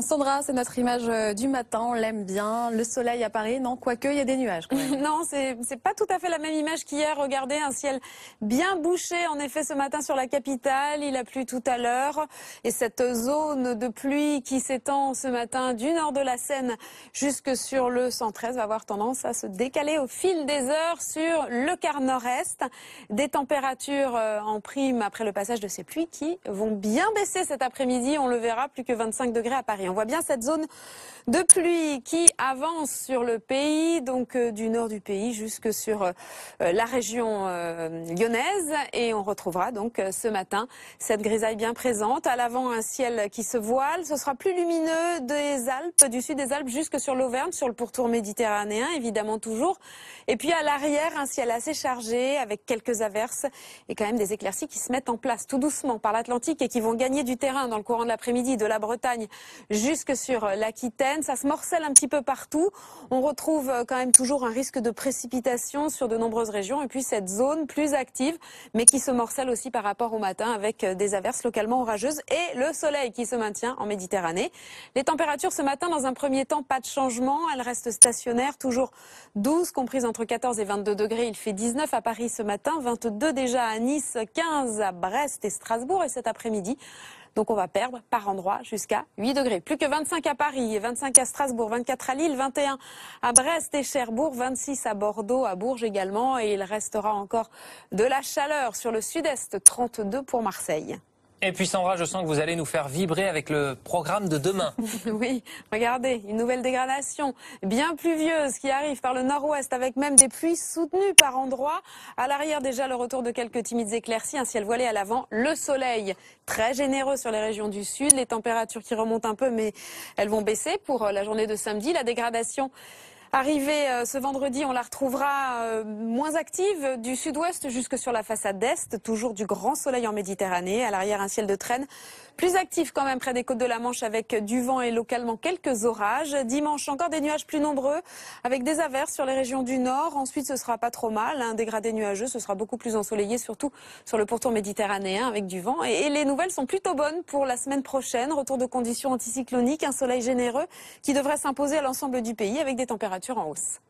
Sandra, c'est notre image du matin, on l'aime bien. Le soleil à Paris, non, quoique, il y a des nuages quand même. Non, c'est pas tout à fait la même image qu'hier. Regardez, un ciel bien bouché en effet ce matin sur la capitale. Il a plu tout à l'heure. Et cette zone de pluie qui s'étend ce matin du nord de la Seine jusque sur le 113 va avoir tendance à se décaler au fil des heures sur le quart nord-est. Des températures en prime après le passage de ces pluies qui vont bien baisser cet après-midi. On le verra, plus que 25 degrés à Paris. On voit bien cette zone de pluie qui avance sur le pays, donc du nord du pays jusque sur la région lyonnaise. Et on retrouvera donc ce matin cette grisaille bien présente. À l'avant, un ciel qui se voile. Ce sera plus lumineux des Alpes, du sud des Alpes jusque sur l'Auvergne, sur le pourtour méditerranéen, évidemment toujours. Et puis à l'arrière, un ciel assez chargé avec quelques averses et quand même des éclaircies qui se mettent en place tout doucement par l'Atlantique et qui vont gagner du terrain dans le courant de l'après-midi de la Bretagne jusque sur l'Aquitaine. Ça se morcelle un petit peu partout. On retrouve quand même toujours un risque de précipitation sur de nombreuses régions. Et puis cette zone plus active, mais qui se morcelle aussi par rapport au matin avec des averses localement orageuses et le soleil qui se maintient en Méditerranée. Les températures ce matin, dans un premier temps, pas de changement. Elles restent stationnaires, toujours 12, comprises entre 14 et 22 degrés. Il fait 19 à Paris ce matin, 22 déjà à Nice, 15 à Brest et Strasbourg. Et cet après-midi, donc on va perdre par endroit jusqu'à 8 degrés. Plus que 25 à Paris, 25 à Strasbourg, 24 à Lille, 21 à Brest et Cherbourg, 26 à Bordeaux, à Bourges également. Et il restera encore de la chaleur sur le sud-est, 32 pour Marseille. Et puis Sandra, je sens que vous allez nous faire vibrer avec le programme de demain. Oui, regardez, une nouvelle dégradation bien pluvieuse qui arrive par le nord-ouest avec même des pluies soutenues par endroits. À l'arrière déjà le retour de quelques timides éclaircies, un ciel voilé à l'avant, le soleil très généreux sur les régions du sud, les températures qui remontent un peu mais elles vont baisser pour la journée de samedi. La dégradation arrivée ce vendredi, on la retrouvera moins active du sud-ouest jusque sur la façade est. Toujours du grand soleil en Méditerranée. À l'arrière, un ciel de traîne plus actif quand même près des côtes de la Manche avec du vent et localement quelques orages. Dimanche, encore des nuages plus nombreux avec des averses sur les régions du nord. Ensuite, ce sera pas trop mal. Un dégradé nuageux, ce sera beaucoup plus ensoleillé, surtout sur le pourtour méditerranéen avec du vent. Et les nouvelles sont plutôt bonnes pour la semaine prochaine. Retour de conditions anticycloniques, un soleil généreux qui devrait s'imposer à l'ensemble du pays avec des températures en hausse.